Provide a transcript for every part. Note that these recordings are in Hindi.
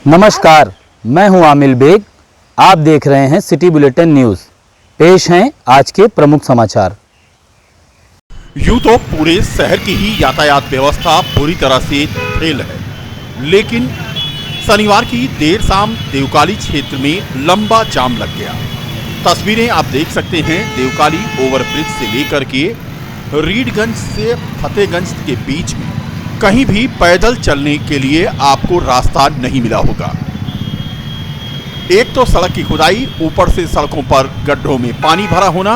नमस्कार, मैं हूं आमिल बेग। आप देख रहे हैं सिटी बुलेटिन न्यूज़। पेश हैं आज के प्रमुख समाचार। यूं तो पूरे शहर की ही यातायात व्यवस्था बुरी तरह से फेल है, लेकिन शनिवार की देर शाम देवकाली क्षेत्र में लंबा जाम लग गया। तस्वीरें आप देख सकते हैं। देवकाली ओवरब्रिज से लेकर के रीडगंज से फतेहगंज के बीच में कहीं भी पैदल चलने के लिए आपको रास्ता नहीं मिला होगा। एक तो सड़क की खुदाई, ऊपर से सड़कों पर गड्ढों में पानी भरा होना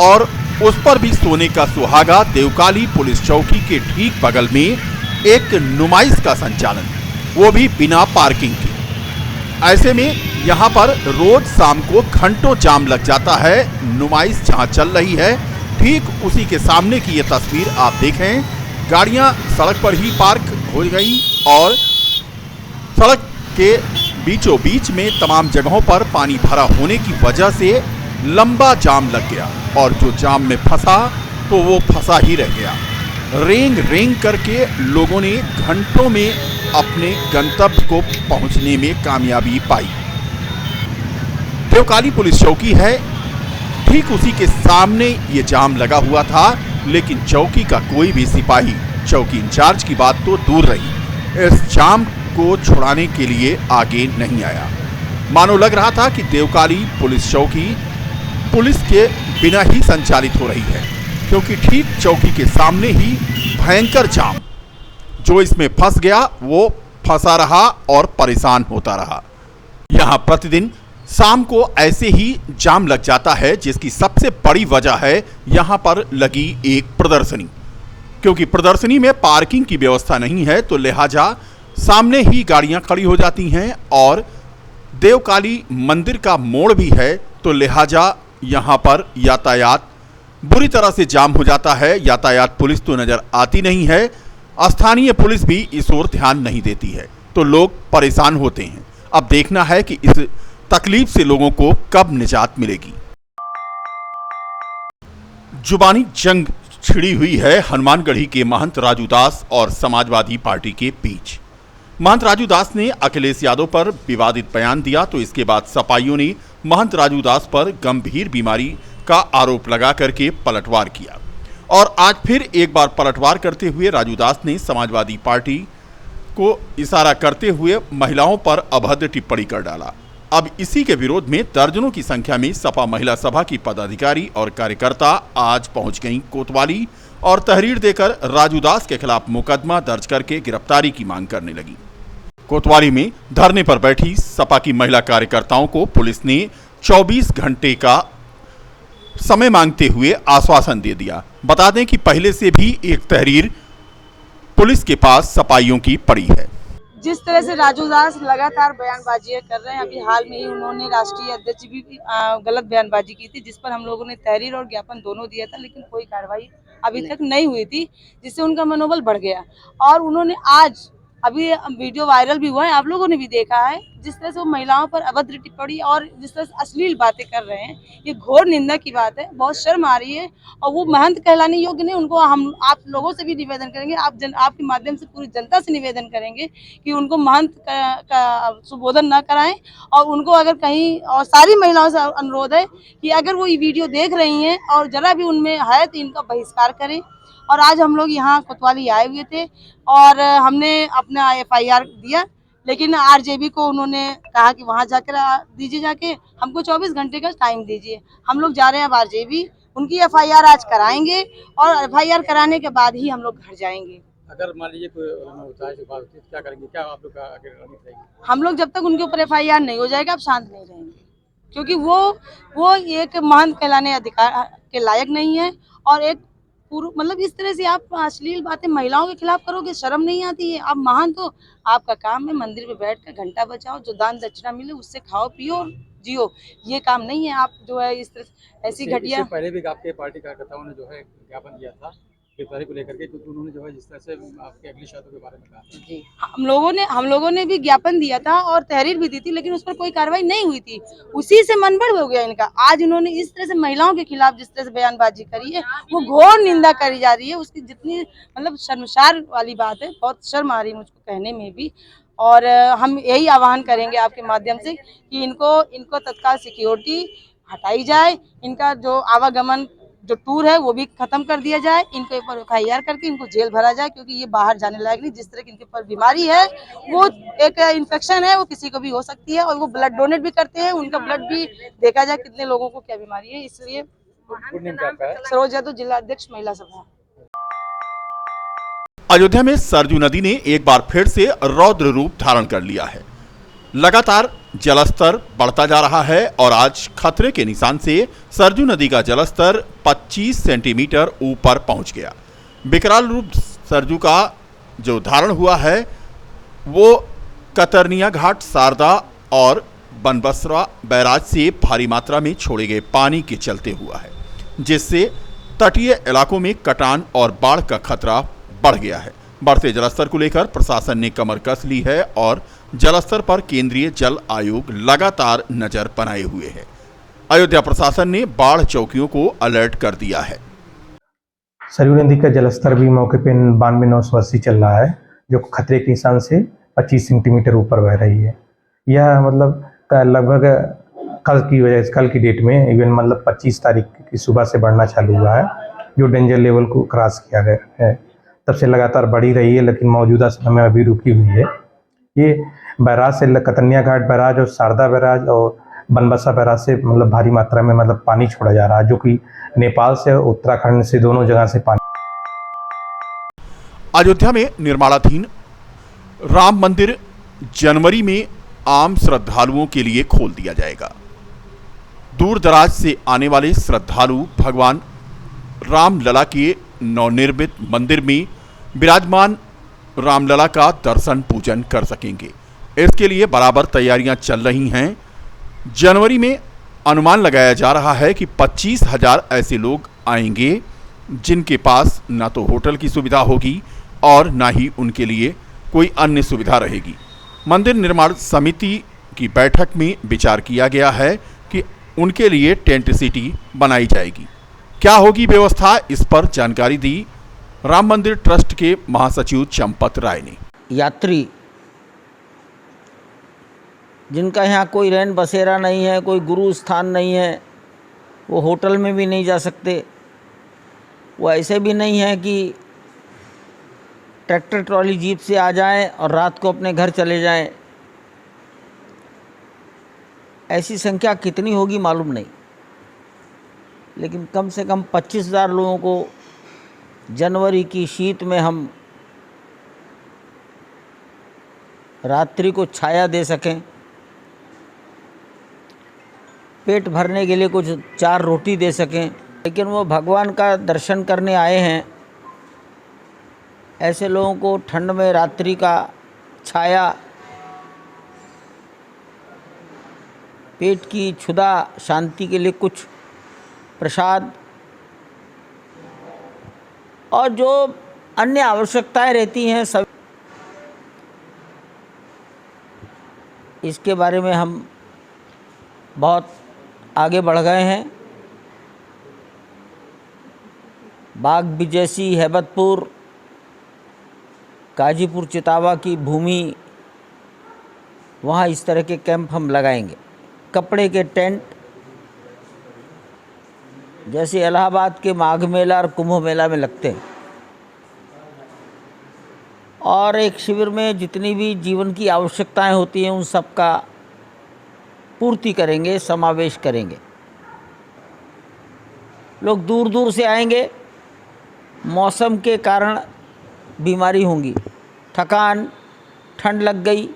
और उस पर भी सोने का सुहागा। देवकाली पुलिस चौकी के ठीक बगल में एक नुमाइश का संचालन, वो भी बिना पार्किंग के। ऐसे में यहाँ पर रोज शाम को घंटों जाम लग जाता है। नुमाइश जहाँ चल रही है ठीक उसी के सामने की ये तस्वीर आप देखें। गाड़ियाँ सड़क पर ही पार्क हो गई और सड़क के बीचों बीच में तमाम जगहों पर पानी भरा होने की वजह से लंबा जाम लग गया और जो जाम में फंसा तो वो फंसा ही रह गया। रेंग रेंग करके लोगों ने घंटों में अपने गंतव्य को पहुंचने में कामयाबी पाई। देवकाली पुलिस चौकी है, ठीक उसी के सामने ये जाम लगा हुआ था, लेकिन चौकी का कोई भी सिपाही, चौकी इंचार्ज की बात तो दूर रही, इस जाम को छुड़ाने के लिए आगे नहीं आया। मानो लग रहा था कि देवकाली पुलिस चौकी पुलिस के बिना ही संचालित हो रही है, क्योंकि ठीक चौकी के सामने ही भयंकर जाम, जो इसमें फंस गया वो फंसा रहा और परेशान होता रहा। यहाँ प्रतिदिन शाम को ऐसे ही जाम लग जाता है, जिसकी सबसे बड़ी वजह है यहाँ पर लगी एक प्रदर्शनी। क्योंकि प्रदर्शनी में पार्किंग की व्यवस्था नहीं है, तो लिहाजा सामने ही गाड़ियां खड़ी हो जाती हैं और देवकाली मंदिर का मोड़ भी है, तो लिहाजा यहाँ पर यातायात बुरी तरह से जाम हो जाता है। यातायात पुलिस तो नजर आती नहीं है, स्थानीय पुलिस भी इस ओर ध्यान नहीं देती है, तो लोग परेशान होते हैं। अब देखना है कि इस तकलीफ से लोगों को कब निजात मिलेगी। जुबानी जंग छिड़ी हुई है हनुमानगढ़ी के महंत राजू दास और समाजवादी पार्टी के बीच। महंत राजू दास ने अखिलेश यादव पर विवादित बयान दिया, तो इसके बाद सपाइयों ने महंत राजू दास पर गंभीर बीमारी का आरोप लगा करके पलटवार किया और आज फिर एक बार पलटवार करते हुए राजू दास ने समाजवादी पार्टी को इशारा करते हुए महिलाओं पर अभद्र टिप्पणी कर डाला। अब इसी के विरोध में दर्जनों की संख्या में सपा महिला सभा की पदाधिकारी और कार्यकर्ता आज पहुंच गईं कोतवाली और तहरीर देकर राजू दास के खिलाफ मुकदमा दर्ज करके गिरफ्तारी की मांग करने लगी। कोतवाली में धरने पर बैठी सपा की महिला कार्यकर्ताओं को पुलिस ने 24 घंटे का समय मांगते हुए आश्वासन दे दिया। बता दें कि पहले से भी एक तहरीर पुलिस के पास सपाइयों की पड़ी है। जिस तरह से राजू दास लगातार बयानबाजी कर रहे हैं, अभी हाल में ही उन्होंने राष्ट्रीय अध्यक्ष भी गलत बयानबाजी की थी, जिस पर हम लोगों ने तहरीर और ज्ञापन दोनों दिया था, लेकिन कोई कार्रवाई अभी तक नहीं हुई थी, जिससे उनका मनोबल बढ़ गया। और उन्होंने आज अभी वीडियो वायरल भी हुआ है, आप लोगों ने भी देखा है, जिस तरह से वो महिलाओं पर अभद्र टिप्पणी और जिस तरह से अश्लील बातें कर रहे हैं, ये घोर निंदा की बात है। बहुत शर्म आ रही है और वो महंत कहलाने योग्य नहीं। उनको हम आप लोगों से भी निवेदन करेंगे, आपके माध्यम से पूरी जनता से निवेदन करेंगे कि उनको महंत का सुबोधन न कराएं। और उनको अगर कहीं, और सारी महिलाओं से अनुरोध है कि अगर वो ये वीडियो देख रही हैं और जरा भी उनमें है तो इनका बहिष्कार करें। और आज हम लोग यहाँ कोतवाली आए हुए थे और हमने अपना FIR दिया, लेकिन RJB को उन्होंने कहा कि वहाँ जाकर दीजिए, जाके हमको 24 घंटे का टाइम दीजिए। हम लोग जा रहे हैं अब RJB, उनकी FIR आज कराएंगे और FIR कराने के बाद ही हम लोग घर जाएंगे। अगर मान लीजिए कोई होता है क्या करेंगे, क्या आप लोग का आगे रणनीति रहेगी? हम लोग जब तक उनके ऊपर FIR नहीं हो जाएगा आप शांत नहीं रहेंगे, क्योंकि वो एक महंत कहलाने अधिकार के लायक नहीं है। और एक पूर्व मतलब इस तरह से आप अश्लील बातें महिलाओं के खिलाफ करोगे, शर्म नहीं आती है? आप महान तो आपका काम है मंदिर में बैठकर घंटा बजाओ, जो दान दक्षिणा मिले उससे खाओ पियो और जियो, ये काम नहीं है। आप जो है इस तरह ऐसी घटिया, पहले भी आपके पार्टी कार्यकर्ताओं ने जो है ज्ञापन दिया था गिरफ्तारी को लेकर के, क्योंकि उन्होंने जो है जिस तरह से आपके अखिलेश यादव के बारे में कहा जी हम लोगों ने भी ज्ञापन दिया था और तहरीर भी दी थी, लेकिन उस पर कोई कार्रवाई नहीं हुई थी। उसी से मनबड़ हो गया इनका। आज इन्होंने इस तरह से महिलाओं के खिलाफ जिस तरह से बयानबाजी करी है, वो घोर निंदा करी जा रही है। उसकी जितनी मतलब शर्मसार वाली बात है, बहुत शर्म आ रही है मुझको कहने में भी। और हम यही आह्वान करेंगे आपके माध्यम से कि इनको तत्काल सिक्योरिटी हटाई जाए, इनका जो आवागमन जो टूर है वो भी खत्म कर दिया जाए, इनके ऊपर FIR करके इनको जेल भरा जाए, क्योंकि ये बाहर जाने लायक नहीं। जिस तरह की इनके ऊपर बीमारी है, वो एक इन्फेक्शन है, वो किसी को भी हो सकती है, और वो ब्लड डोनेट भी करते हैं, उनका ब्लड भी देखा जाए कितने लोगों को क्या बीमारी है। इसलिए सरोज यादव, जिला अध्यक्ष महिला सभा। अयोध्या में सरजू नदी ने एक बार फिर से रौद्र रूप धारण कर लिया है। लगातार जलस्तर बढ़ता जा रहा है और आज खतरे के निशान से सरजू नदी का जलस्तर 25 सेंटीमीटर ऊपर पहुंच गया। विकराल रूप सरजू का जो धारण हुआ है वो कतरनिया घाट, शारदा और बनबसरा बैराज से भारी मात्रा में छोड़े गए पानी के चलते हुआ है, जिससे तटीय इलाकों में कटान और बाढ़ का खतरा बढ़ गया है। बढ़ते जलस्तर को लेकर प्रशासन ने कमर कस ली है और जलस्तर पर केंद्रीय जल आयोग लगातार नजर बनाए हुए है। अयोध्या प्रशासन ने बाढ़ चौकियों को अलर्ट कर दिया है। सरयू नदी का जलस्तर भी मौके पे 92,980 चल रहा है, जो खतरे के निशान से 25 सेंटीमीटर ऊपर बह रही है। यह मतलब लगभग कल की डेट में इवन मतलब 25 तारीख की सुबह से बढ़ना चालू हुआ है, जो डेंजर लेवल को क्रॉस किया गया है। तब से लगातार बढ़ी रही है, लेकिन मौजूदा समय में अभी रुकी हुई है। ये बैराज से कतरनिया घाट बैराज और शारदा बैराज और बनबसा बैराज से मतलब भारी मात्रा में मतलब पानी छोड़ा जा रहा है, जो कि नेपाल से और उत्तराखंड से दोनों जगह से पानी। अयोध्या में निर्माणाधीन राम मंदिर जनवरी में आम श्रद्धालुओं के लिए खोल दिया जाएगा। दूर दराज से आने वाले श्रद्धालु भगवान रामलला के नवनिर्मित मंदिर में विराजमान रामलला का दर्शन पूजन कर सकेंगे। इसके लिए बराबर तैयारियां चल रही हैं। जनवरी में अनुमान लगाया जा रहा है कि 25,000 ऐसे लोग आएंगे जिनके पास ना तो होटल की सुविधा होगी और ना ही उनके लिए कोई अन्य सुविधा रहेगी। मंदिर निर्माण समिति की बैठक में विचार किया गया है कि उनके लिए टेंट सिटी बनाई जाएगी। क्या होगी व्यवस्था, इस पर जानकारी दी राम मंदिर ट्रस्ट के महासचिव चंपत राय ने। यात्री जिनका यहाँ कोई रैन बसेरा नहीं है, कोई गुरु स्थान नहीं है, वो होटल में भी नहीं जा सकते। वो ऐसे भी नहीं है कि ट्रैक्टर ट्रॉली जीप से आ जाएं और रात को अपने घर चले जाएं। ऐसी संख्या कितनी होगी मालूम नहीं, लेकिन कम से कम 25,000 लोगों को जनवरी की शीत में हम रात्रि को छाया दे सकें, पेट भरने के लिए कुछ 4 रोटी दे सकें। लेकिन वो भगवान का दर्शन करने आए हैं, ऐसे लोगों को ठंड में रात्रि का छाया, पेट की क्षुधा शांति के लिए कुछ प्रसाद और जो अन्य आवश्यकताएं रहती हैं सब, इसके बारे में हम बहुत आगे बढ़ गए हैं। बाग बिजैसी, हैबतपुर, गाजीपुर, चितावा की भूमि, वहाँ इस तरह के कैंप हम लगाएंगे। कपड़े के टेंट जैसे इलाहाबाद के माघ मेला और कुंभ मेला में लगते हैं, और एक शिविर में जितनी भी जीवन की आवश्यकताएं होती हैं उन सब का पूर्ति करेंगे, समावेश करेंगे। लोग दूर दूर से आएंगे, मौसम के कारण बीमारी होंगी, थकान, ठंड लग गई,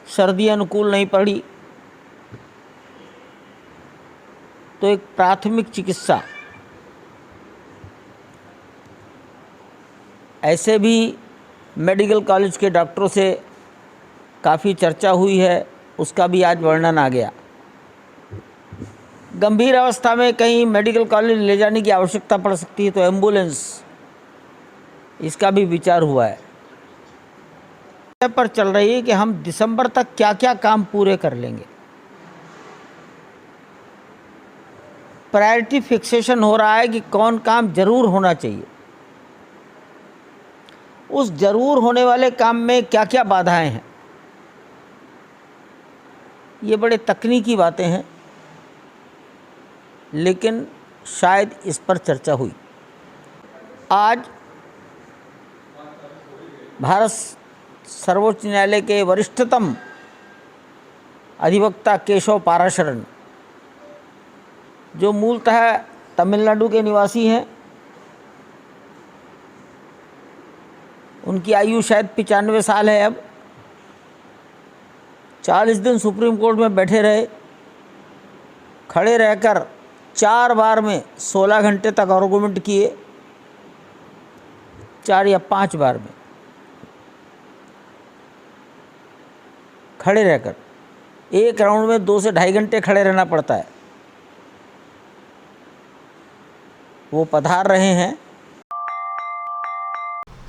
सर्दी अनुकूल नहीं पड़ी, तो एक प्राथमिक चिकित्सा। ऐसे भी मेडिकल कॉलेज के डॉक्टरों से काफ़ी चर्चा हुई है, उसका भी आज वर्णन आ गया। गंभीर अवस्था में कहीं मेडिकल कॉलेज ले जाने की आवश्यकता पड़ सकती है तो एम्बुलेंस, इसका भी विचार हुआ है। पर चल रही है कि हम दिसंबर तक क्या क्या काम पूरे कर लेंगे। प्रायोरिटी फिक्सेशन हो रहा है कि कौन काम जरूर होना चाहिए। उस जरूर होने वाले काम में क्या क्या बाधाएं हैं, ये बड़े तकनीकी बातें हैं, लेकिन शायद इस पर चर्चा हुई। आज भारत सर्वोच्च न्यायालय के वरिष्ठतम अधिवक्ता केशव पाराशरन, जो मूलतः तमिलनाडु के निवासी हैं, उनकी आयु शायद 95 साल है, अब 40 दिन सुप्रीम कोर्ट में बैठे रहे, खड़े रहकर 4 बार में 16 घंटे तक आर्गूमेंट किए, 4 या 5 बार में खड़े रहकर। एक राउंड में 2 से 2.5 घंटे खड़े रहना पड़ता है। वो पधार रहे हैं।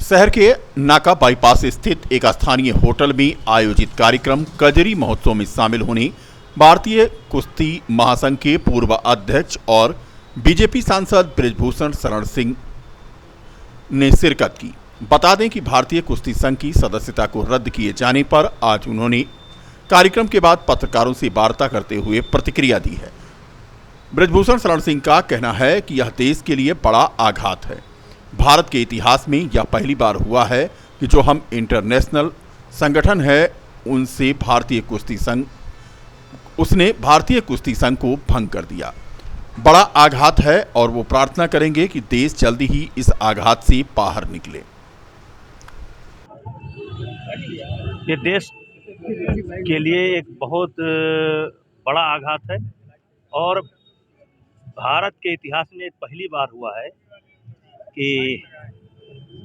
शहर के नाका बाईपास स्थित एक स्थानीय होटल में आयोजित कार्यक्रम कजरी महोत्सव में शामिल होने भारतीय कुश्ती महासंघ के पूर्व अध्यक्ष और बीजेपी सांसद बृजभूषण शरण सिंह ने शिरकत की। बता दें कि भारतीय कुश्ती संघ की सदस्यता को रद्द किए जाने पर आज उन्होंने कार्यक्रम के बाद पत्रकारों से वार्ता करते हुए प्रतिक्रिया दी है। बृजभूषण शरण सिंह का कहना है कि यह देश के लिए बड़ा आघात है। भारत के इतिहास में यह पहली बार हुआ है कि जो हम इंटरनेशनल संगठन है उसने भारतीय कुश्ती संघ को भंग कर दिया। बड़ा आघात है और वो प्रार्थना करेंगे कि देश जल्दी ही इस आघात से बाहर निकले। ये देश के लिए एक बहुत बड़ा आघात है और भारत के इतिहास में पहली बार हुआ है कि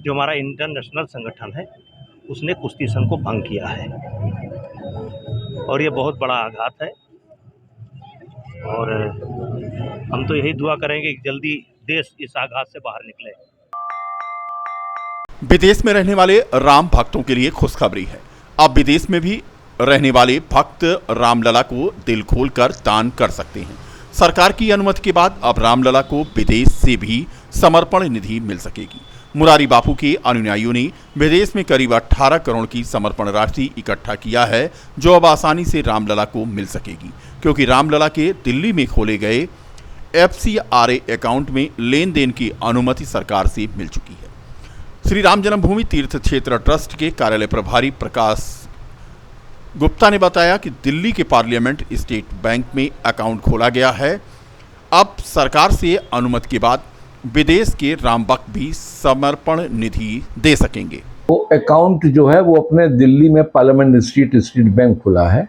जो हमारा इंटरनेशनल संगठन है उसने कुश्ती संघ को भंग किया है और ये बहुत बड़ा आघात है। और हम तो यही दुआ करेंगे कि जल्दी देश इस आघात से बाहर निकले। विदेश में रहने वाले राम भक्तों के लिए खुशखबरी है। अब विदेश में भी रहने वाले भक्त रामलला को दिल खोलकर दान कर सकते हैं। सरकार की अनुमति के बाद अब रामलला को विदेश से भी समर्पण निधि मिल सकेगी। मुरारी बापू के अनुयायियों ने विदेश में करीब 18 करोड़ की समर्पण राशि इकट्ठा किया है, जो अब आसानी से रामलला को मिल सकेगी, क्योंकि रामलला के दिल्ली में खोले गए FCRA अकाउंट में लेन देन की अनुमति सरकार से मिल चुकी है। श्री राम जन्मभूमि तीर्थ क्षेत्र ट्रस्ट के कार्यालय प्रभारी प्रकाश गुप्ता ने बताया कि दिल्ली के पार्लियामेंट स्टेट बैंक में अकाउंट खोला गया है। अब सरकार से अनुमति के बाद विदेश के राम भक्त भी समर्पण निधि दे सकेंगे। वो अकाउंट जो है वो अपने दिल्ली में पार्लियामेंट स्टेट बैंक खुला है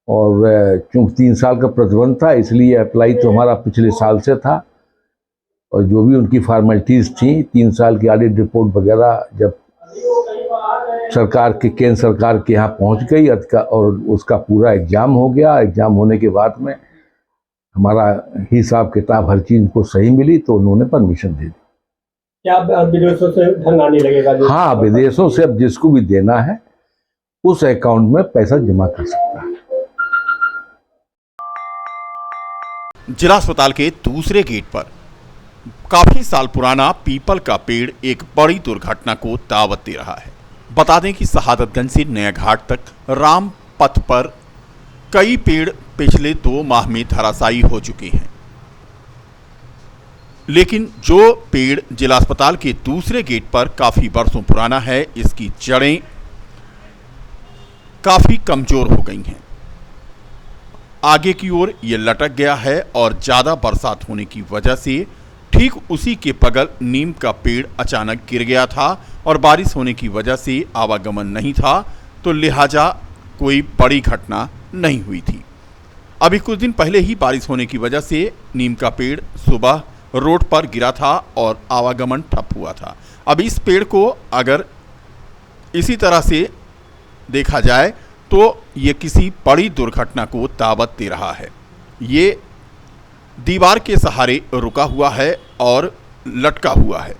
और चूंकि 3 साल का प्रतिबंध था इसलिए अप्लाई तो हमारा पिछले साल से था और जो भी उनकी फॉर्मेलिटीज़ थी 3 साल की ऑडिट रिपोर्ट वगैरह जब सरकार के केंद्र सरकार के यहाँ पहुँच गई और उसका पूरा एग्ज़ाम हो गया। एग्ज़ाम होने के बाद में हमारा हिसाब किताब हर चीज़ को सही मिली तो उन्होंने परमिशन दे दी। क्या विदेशों से धन आने लगेगा? हाँ, विदेशों से अब जिसको भी देना है उस अकाउंट में पैसा जमा कर सकता है। जिला अस्पताल के दूसरे गेट पर काफी साल पुराना पीपल का पेड़ एक बड़ी दुर्घटना को दावत दे रहा है। बता दें कि शहादतगंज से नया घाट तक राम पथ पर कई पेड़ पिछले 2 माह में धराशायी हो चुके हैं, लेकिन जो पेड़ जिला अस्पताल के दूसरे गेट पर काफी वर्षों पुराना है, इसकी जड़ें काफी कमजोर हो गई हैं। आगे की ओर यह लटक गया है और ज्यादा बरसात होने की वजह से ठीक उसी के बगल नीम का पेड़ अचानक गिर गया था और बारिश होने की वजह से आवागमन नहीं था, तो लिहाजा कोई बड़ी घटना नहीं हुई थी। अभी कुछ दिन पहले ही बारिश होने की वजह से नीम का पेड़ सुबह रोड पर गिरा था और आवागमन ठप हुआ था। अब इस पेड़ को अगर इसी तरह से देखा जाए तो ये किसी बड़ी दुर्घटना को दावत दे रहा है। ये दीवार के सहारे रुका हुआ है और लटका हुआ है।